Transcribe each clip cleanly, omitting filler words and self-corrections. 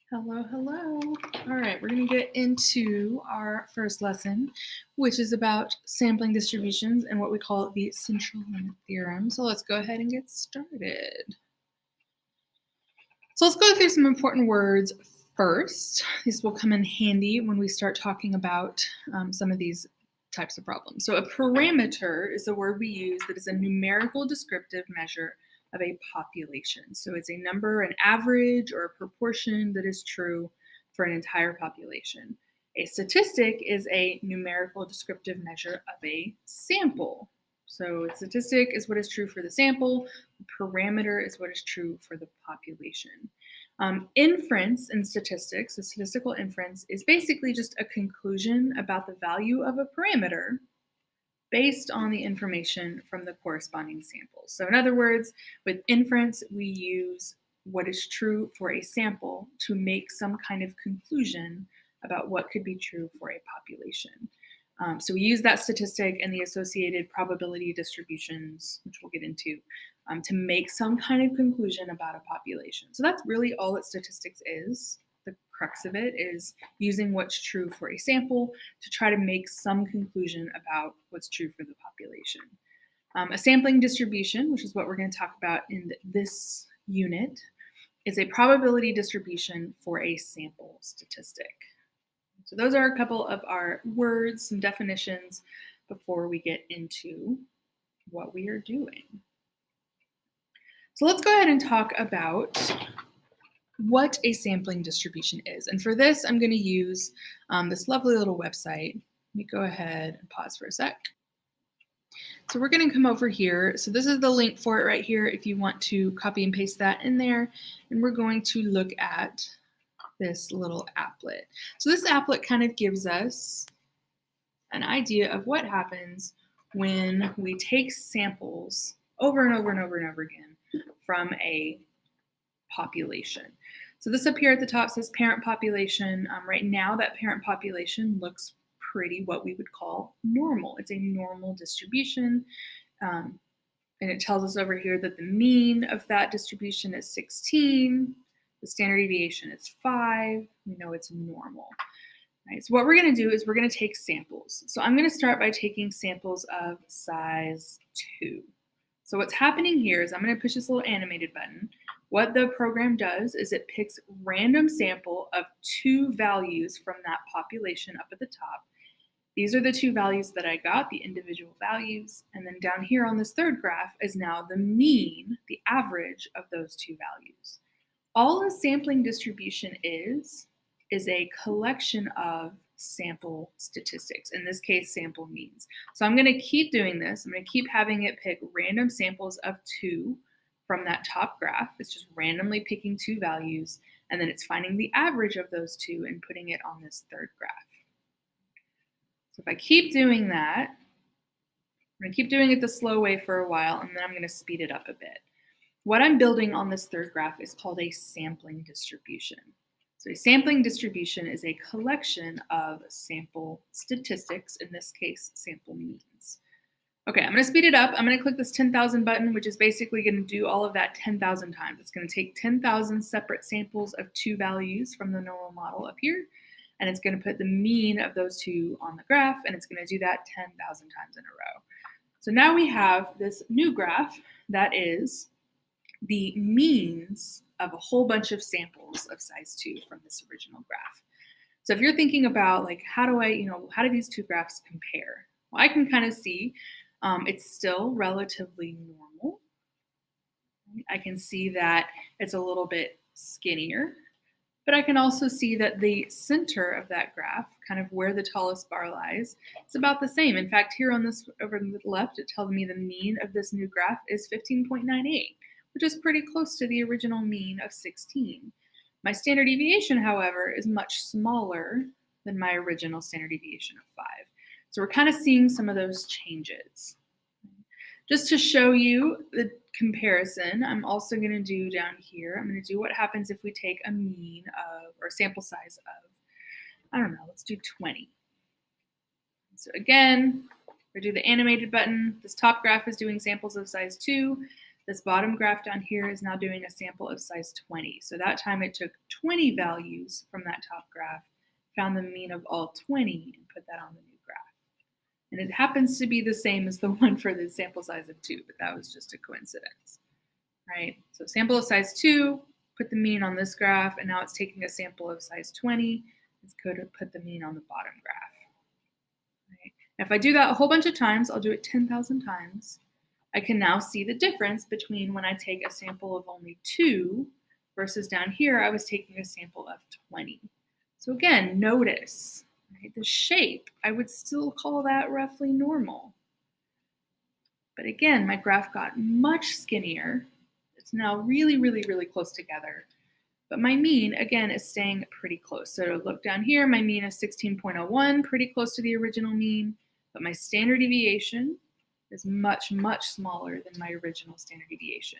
Hello, hello. All right, we're going to get into our first lesson, which is about sampling distributions and what we call the central limit theorem. So let's go ahead and get started. So let's go through some important words first. These will come in handy when we start talking about some of these types of problems. So a parameter is a word we use that is a numerical descriptive measure of a population. So it's a number, an average, or a proportion that is true for an entire population. A statistic is a numerical descriptive measure of a sample. So a statistic is what is true for the sample. The parameter is what is true for the population. Inference in statistics, a statistical inference, is basically just a conclusion about the value of a parameter based on the information from the corresponding samples. So in other words, with inference, we use what is true for a sample to make some kind of conclusion about what could be true for a population. So we use that statistic and the associated probability distributions, which we'll get into, to make some kind of conclusion about a population. So that's really all that statistics is. The crux of it is using what's true for a sample to try to make some conclusion about what's true for the population. A sampling distribution, which is what we're going to talk about in this unit, is a probability distribution for a sample statistic. So those are a couple of our words, some definitions before we get into what we are doing. So let's go ahead and talk about what a sampling distribution is. And for this, I'm going to use this lovely little website. Let me go ahead and pause for a sec. So we're going to come over here. So this is the link for it right here if you want to copy and paste that in there. And we're going to look at this little applet. So this applet kind of gives us an idea of what happens when we take samples over and over and over and over again from a population. So this up here at the top says parent population. Right now that parent population looks pretty what we would call normal. It's a normal distribution. And it tells us over here that the mean of that distribution is 16. The standard deviation is 5. We know it's normal. Right, so what we're going to do is we're going to take samples. So I'm going to start by taking samples of size 2. So what's happening here is I'm going to push this little animated button. What the program does is it picks random sample of 2 values from that population up at the top. These are the 2 values that I got, the individual values. And then down here on this third graph is now the mean, the average of those 2 values. All a sampling distribution is a collection of sample statistics, in this case, sample means. So I'm going to keep doing this. I'm going to keep having it pick random samples of 2 from that top graph. It's just randomly picking 2 values, and then it's finding the average of those 2 and putting it on this third graph. So if I keep doing that, I'm going to keep doing it the slow way for a while, and then I'm going to speed it up a bit. What I'm building on this third graph is called a sampling distribution. So a sampling distribution is a collection of sample statistics, in this case, sample means. Okay, I'm going to speed it up. I'm going to click this 10,000 button, which is basically going to do all of that 10,000 times. It's going to take 10,000 separate samples of 2 values from the normal model up here, and it's going to put the mean of those 2 on the graph, and it's going to do that 10,000 times in a row. So now we have this new graph that is the means of a whole bunch of samples of size 2 from this original graph. So if you're thinking about like, how do these 2 graphs compare? Well, I can kind of see it's still relatively normal. I can see that it's a little bit skinnier, but I can also see that the center of that graph, kind of where the tallest bar lies, is about the same. In fact, here on this over to the left, it tells me the mean of this new graph is 15.98. which is pretty close to the original mean of 16. My standard deviation, however, is much smaller than my original standard deviation of 5. So we're kind of seeing some of those changes. Just to show you the comparison, I'm also going to do down here, I'm going to do what happens if we take a mean of, or sample size of, I don't know, let's do 20. So again, we do the animated button. This top graph is doing samples of size 2. This bottom graph down here is now doing a sample of size 20. So that time it took 20 values from that top graph, found the mean of all 20, and put that on the new graph. And it happens to be the same as the one for the sample size of 2, but that was just a coincidence, right? So sample of size 2, put the mean on this graph, and now it's taking a sample of size 20. It's going to put the mean on the bottom graph. Right? If I do that a whole bunch of times, I'll do it 10,000 times, I can now see the difference between when I take a sample of only 2 versus down here, I was taking a sample of 20. So again, notice, right, the shape, I would still call that roughly normal. But again, my graph got much skinnier. It's now really, really, really close together. But my mean, again, is staying pretty close. So look down here, my mean is 16.01, pretty close to the original mean, but my standard deviation is much, much smaller than my original standard deviation.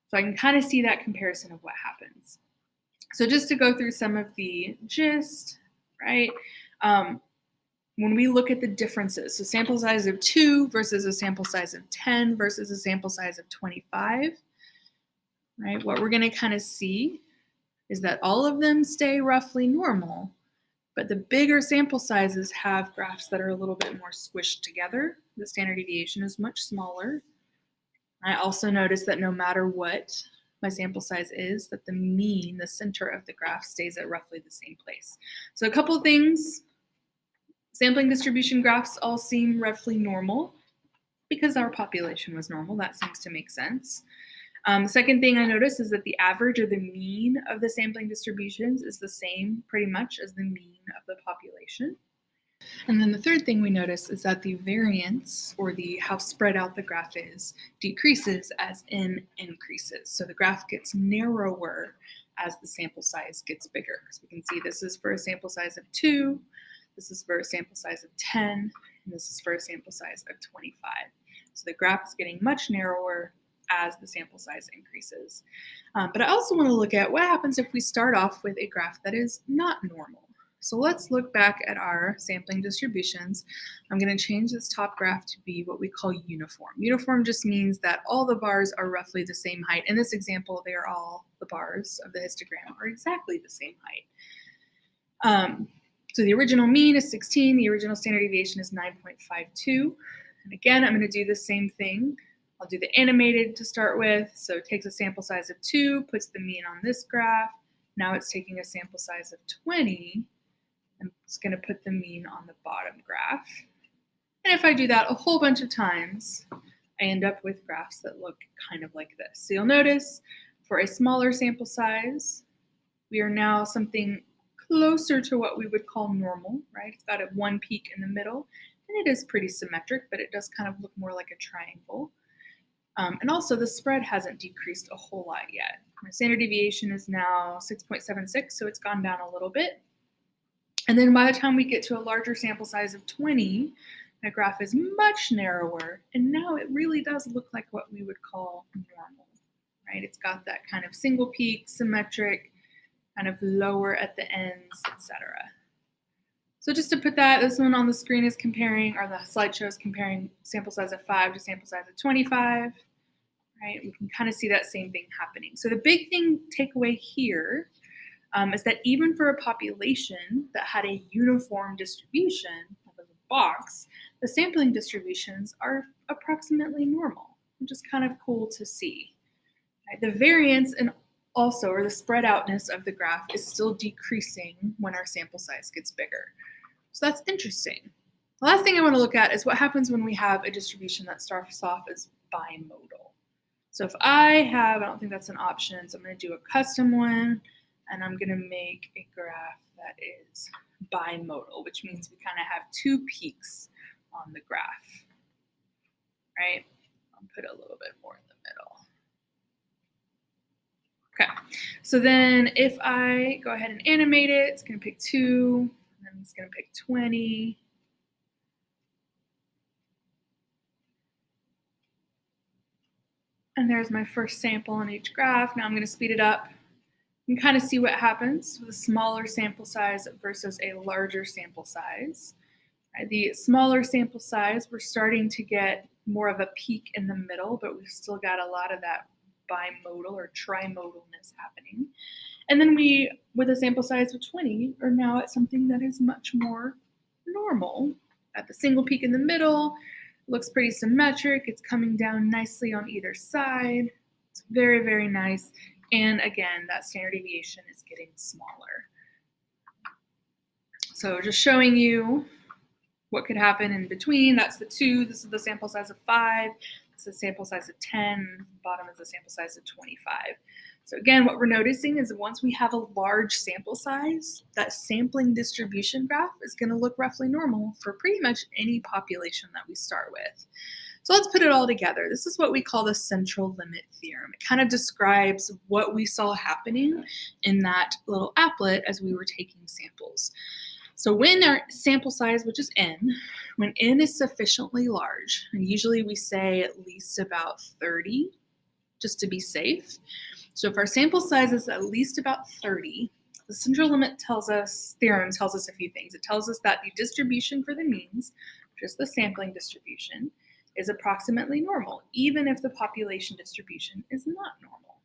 So I can kind of see that comparison of what happens. So just to go through some of the gist, right? When we look at the differences, so sample size of 2 versus a sample size of 10 versus a sample size of 25, right? What we're going to kind of see is that all of them stay roughly normal, but the bigger sample sizes have graphs that are a little bit more squished together. The standard deviation is much smaller. I also notice that no matter what my sample size is, that the mean, the center of the graph, stays at roughly the same place. So a couple of things. Sampling distribution graphs all seem roughly normal because our population was normal. That seems to make sense. The second thing I notice is that the average or the mean of the sampling distributions is the same pretty much as the mean of the population. And then the third thing we notice is that the variance, or the how spread out the graph is, decreases as n increases. So the graph gets narrower as the sample size gets bigger. So we can see this is for a sample size of 2, this is for a sample size of 10, and this is for a sample size of 25. So the graph is getting much narrower as the sample size increases. But I also want to look at what happens if we start off with a graph that is not normal. So let's look back at our sampling distributions. I'm going to change this top graph to be what we call uniform. Uniform just means that all the bars are roughly the same height. In this example, they are all the bars of the histogram are exactly the same height. So the original mean is 16. The original standard deviation is 9.52. And again, I'm going to do the same thing. I'll do the animated to start with. So it takes a sample size of 2, puts the mean on this graph. Now it's taking a sample size of 20. and it's going to put the mean on the bottom graph. And if I do that a whole bunch of times, I end up with graphs that look kind of like this. So you'll notice for a smaller sample size, we are now something closer to what we would call normal, right? It's got a one peak in the middle, and it is pretty symmetric, but it does kind of look more like a triangle. And also the spread hasn't decreased a whole lot yet. My standard deviation is now 6.76, so it's gone down a little bit. And then by the time we get to a larger sample size of 20, my graph is much narrower, and now it really does look like what we would call normal, right? It's got that kind of single peak, symmetric, kind of lower at the ends, etc. So just to put that, this one on the screen is comparing, or the slideshow is comparing sample size of 5 to sample size of 25, right? We can kind of see that same thing happening. So the big thing takeaway here is that even for a population that had a uniform distribution of a box, the sampling distributions are approximately normal, which is kind of cool to see. Right? The variance and also, or the spread outness of the graph is still decreasing when our sample size gets bigger. So that's interesting. The last thing I want to look at is what happens when we have a distribution that starts off as bimodal. So if I don't think that's an option, so I'm going to do a custom one, and I'm going to make a graph that is bimodal, which means we kind of have two peaks on the graph, right? I'll put a little bit more in the middle. Okay, so then if I go ahead and animate it, it's going to pick 2, and then it's going to pick 20. And there's my first sample on each graph. Now I'm going to speed it up. You can kind of see what happens with a smaller sample size versus a larger sample size. Right, the smaller sample size, we're starting to get more of a peak in the middle, but we've still got a lot of that bimodal or trimodalness happening. And then we, with a sample size of 20, are now at something that is much more normal. At the single peak in the middle, looks pretty symmetric. It's coming down nicely on either side. It's very, very nice. And again, that standard deviation is getting smaller. So just showing you what could happen in between. That's the 2. This is the sample size of 5. This is a sample size of 10. The bottom is a sample size of 25. So again, what we're noticing is that once we have a large sample size, that sampling distribution graph is going to look roughly normal for pretty much any population that we start with. So let's put it all together. This is what we call the central limit theorem. It kind of describes what we saw happening in that little applet as we were taking samples. So when our sample size, which is n, when n is sufficiently large, and usually we say at least about 30, just to be safe. So if our sample size is at least about 30, the central limit theorem tells us a few things. It tells us that the distribution for the means, which is the sampling distribution, is approximately normal, even if the population distribution is not normal.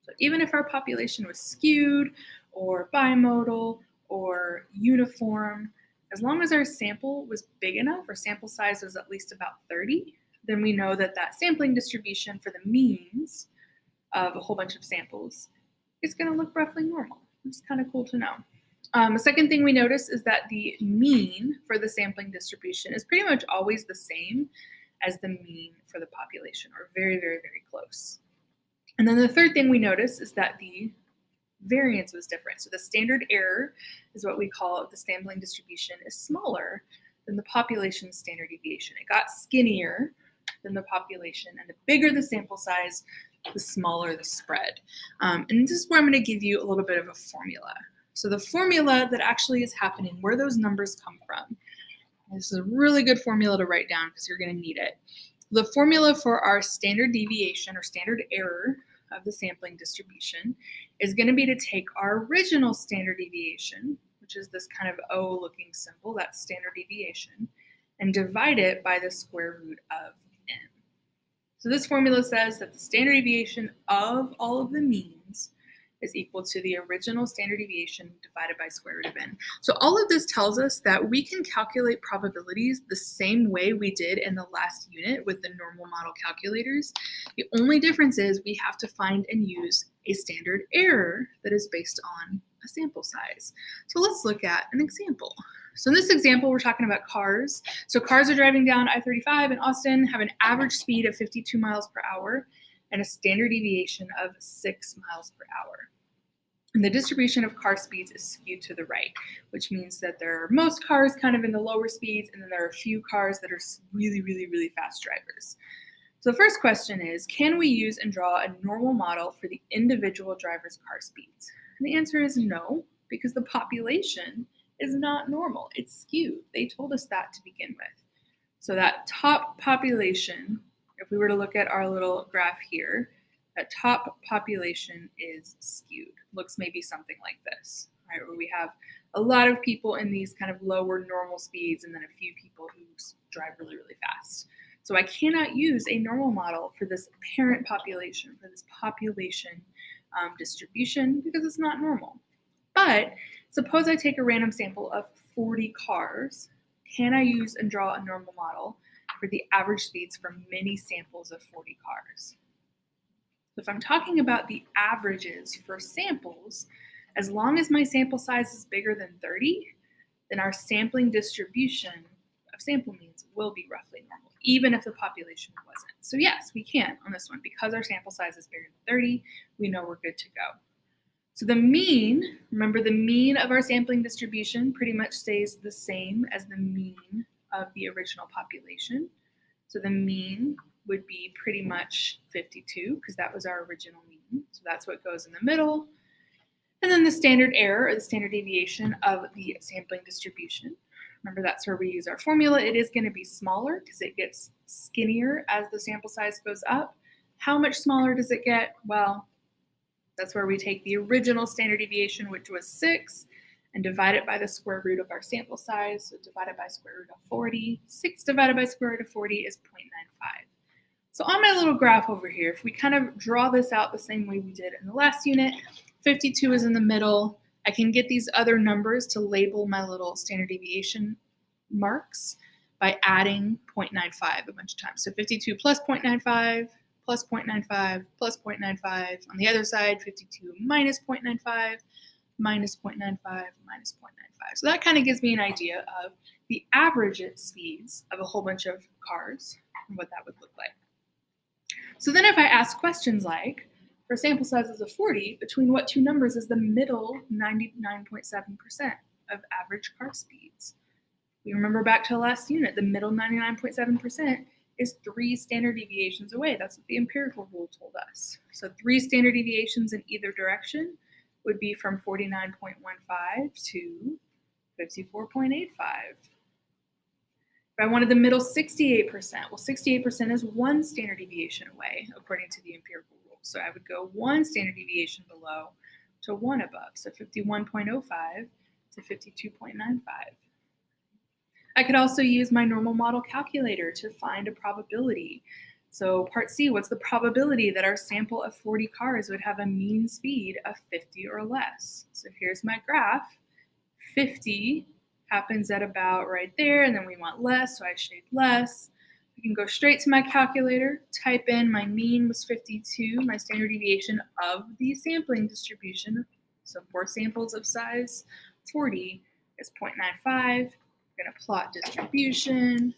So even if our population was skewed or bimodal or uniform, as long as our sample was big enough, or sample size was at least about 30, then we know that that sampling distribution for the means of a whole bunch of samples is going to look roughly normal. It's kind of cool to know. The second thing we notice is that the mean for the sampling distribution is pretty much always the same as the mean for the population, or very, very, very close. And then the third thing we notice is that the variance was different. So the standard error is what we call the sampling distribution is smaller than the population standard deviation. It got skinnier than the population, and the bigger the sample size, the smaller the spread. And this is where I'm going to give you a little bit of a formula. So the formula that actually is happening, where those numbers come from, this is a really good formula to write down because you're going to need it. The formula for our standard deviation or standard error of the sampling distribution is going to be to take our original standard deviation, which is this kind of O looking symbol, that's standard deviation, and divide it by the square root of n. So this formula says that the standard deviation of all of the means is equal to the original standard deviation divided by square root of n. So all of this tells us that we can calculate probabilities the same way we did in the last unit with the normal model calculators. The only difference is we have to find and use a standard error that is based on a sample size. So let's look at an example. So in this example, we're talking about cars. So cars are driving down I-35 in Austin, have an average speed of 52 miles per hour and a standard deviation of 6 miles per hour. And the distribution of car speeds is skewed to the right, which means that there are most cars kind of in the lower speeds, and then there are a few cars that are really, really, really fast drivers. So the first question is, can we use and draw a normal model for the individual driver's car speeds? And the answer is no, because the population is not normal. It's skewed. They told us that to begin with. So that top population, if we were to look at our little graph here, that top population is skewed. Looks maybe something like this, right? Where we have a lot of people in these kind of lower normal speeds and then a few people who drive really, really fast. So I cannot use a normal model for this parent population, for this population distribution, because it's not normal. But suppose I take a random sample of 40 cars. Can I use and draw a normal model for the average speeds for many samples of 40 cars? So if I'm talking about the averages for samples, as long as my sample size is bigger than 30, then our sampling distribution of sample means will be roughly normal, even if the population wasn't. So yes, we can on this one. Because our sample size is bigger than 30, we know we're good to go. So the mean, remember the mean of our sampling distribution pretty much stays the same as the mean of the original population. So the mean would be pretty much 52 because that was our original mean. So that's what goes in the middle. And then the standard error or the standard deviation of the sampling distribution. Remember, that's where we use our formula. It is going to be smaller because it gets skinnier as the sample size goes up. How much smaller does it get? Well, that's where we take the original standard deviation, which was 6, and divide it by the square root of our sample size. So divided by square root of 40. 6 divided by square root of 40 is 0.95. So on my little graph over here, if we kind of draw this out the same way we did in the last unit, 52 is in the middle. I can get these other numbers to label my little standard deviation marks by adding 0.95 a bunch of times. So 52 plus 0.95, plus 0.95, plus 0.95. On the other side, 52 minus 0.95, minus 0.95, minus 0.95. So that kind of gives me an idea of the average speeds of a whole bunch of cars and what that would look like. So then if I ask questions like, for sample sizes of 40, between what two numbers is the middle 99.7% of average car speeds? We remember back to the last unit, the middle 99.7% is 3 standard deviations away. That's what the empirical rule told us. So 3 standard deviations in either direction would be from 49.15 to 54.85. If I wanted the middle 68%, well, 68% is 1 standard deviation away, according to the empirical rule. So I would go 1 standard deviation below to 1 above. So 51.05 to 52.95. I could also use my normal model calculator to find a probability. So part C, what's the probability that our sample of 40 cars would have a mean speed of 50 or less? So here's my graph. 50 happens at about right there, and then we want less, so I shade less. I can go straight to my calculator, type in my mean was 52, my standard deviation of the sampling distribution, so 4 samples of size 40 is 0.95. I'm going to plot distribution.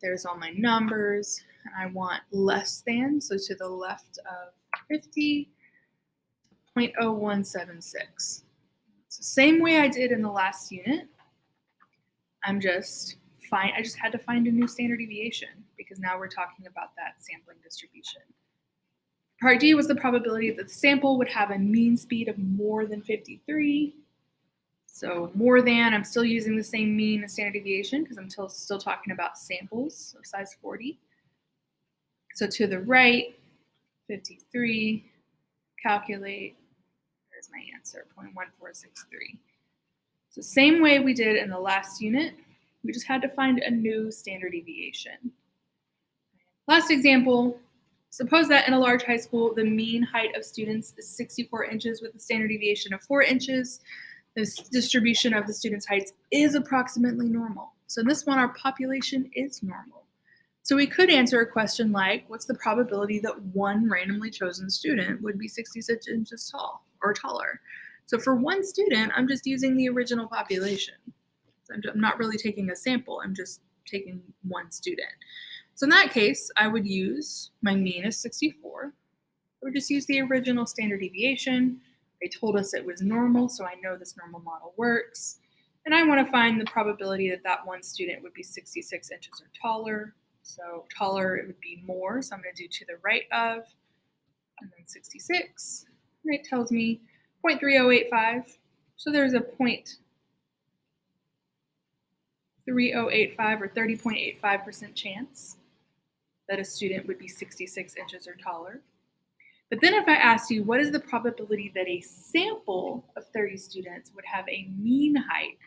There's all my numbers, and I want less than, so to the left of 50, 0.0176. So same way I did in the last unit. I just had to find a new standard deviation because now we're talking about that sampling distribution. Part D was the probability that the sample would have a mean speed of more than 53. So more than, I'm still using the same mean and standard deviation because I'm still talking about samples of size 40. So to the right, 53, calculate, there's my answer, 0.1463. So same way we did in the last unit, we just had to find a new standard deviation. Last example, suppose that in a large high school, the mean height of students is 64 inches with a standard deviation of 4 inches. The distribution of the students' heights is approximately normal. So in this one, our population is normal. So we could answer a question like, what's the probability that one randomly chosen student would be 66 inches tall or taller? So for one student, I'm just using the original population. So I'm not really taking a sample, I'm just taking one student. So in that case, I would use my mean is 64. I would just use the original standard deviation. They told us it was normal, so I know this normal model works. And I want to find the probability that that one student would be 66 inches or taller. So taller, it would be more, so I'm going to do to the right of, and then 66. And it tells me 0.3085. So there's a 0.3085 or 30.85% chance that a student would be 66 inches or taller. But then if I asked you, what is the probability that a sample of 30 students would have a mean height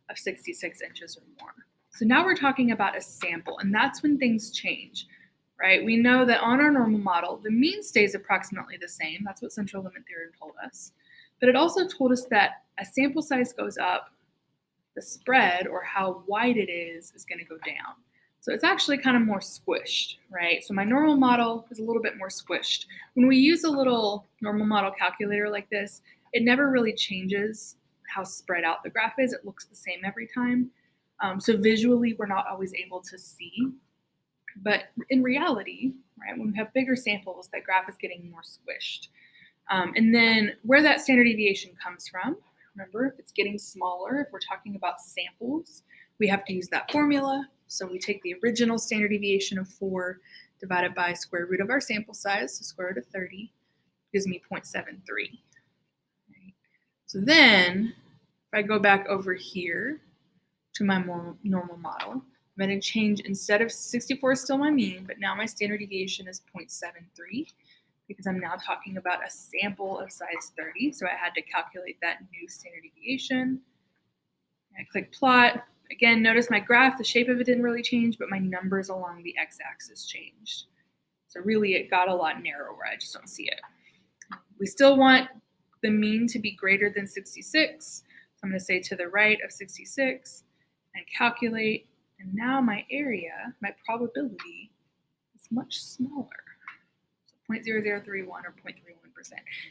of 66 inches or more? So now we're talking about a sample, and that's when things change, right? We know that on our normal model, the mean stays approximately the same. That's what central limit theorem told us. But it also told us that as sample size goes up, the spread, or how wide it is going to go down. So it's actually kind of more squished, right? So my normal model is a little bit more squished. When we use a little normal model calculator like this, it never really changes how spread out the graph is. It looks the same every time. So visually, we're not always able to see. But in reality, right, when we have bigger samples, that graph is getting more squished. And then where that standard deviation comes from, remember, if it's getting smaller, if we're talking about samples, we have to use that formula. So we take the original standard deviation of 4 divided by square root of our sample size, so square root of 30, gives me 0.73. Right. So then, if I go back over here to my normal model, I'm going to change, instead of 64 is still my mean, but now my standard deviation is 0.73 because I'm now talking about a sample of size 30. So I had to calculate that new standard deviation. I click plot. Again, notice my graph, the shape of it didn't really change, but my numbers along the x-axis changed. So really it got a lot narrower. I just don't see it. We still want the mean to be greater than 66. So I'm going to say to the right of 66 and calculate. And now my area, my probability, is much smaller. So 0.0031 or 0.31%.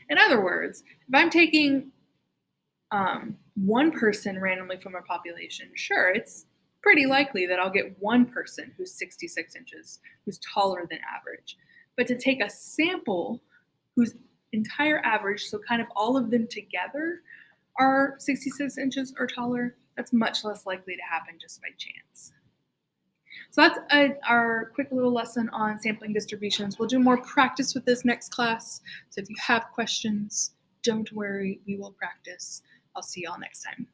In other words, if I'm taking one person randomly from a population, sure, it's pretty likely that I'll get one person who's 66 inches, who's taller than average. But to take a sample whose entire average, so kind of all of them together, are 66 inches or taller, that's much less likely to happen just by chance. So that's our quick little lesson on sampling distributions. We'll do more practice with this next class. So if you have questions, don't worry, we will practice. I'll see y'all next time.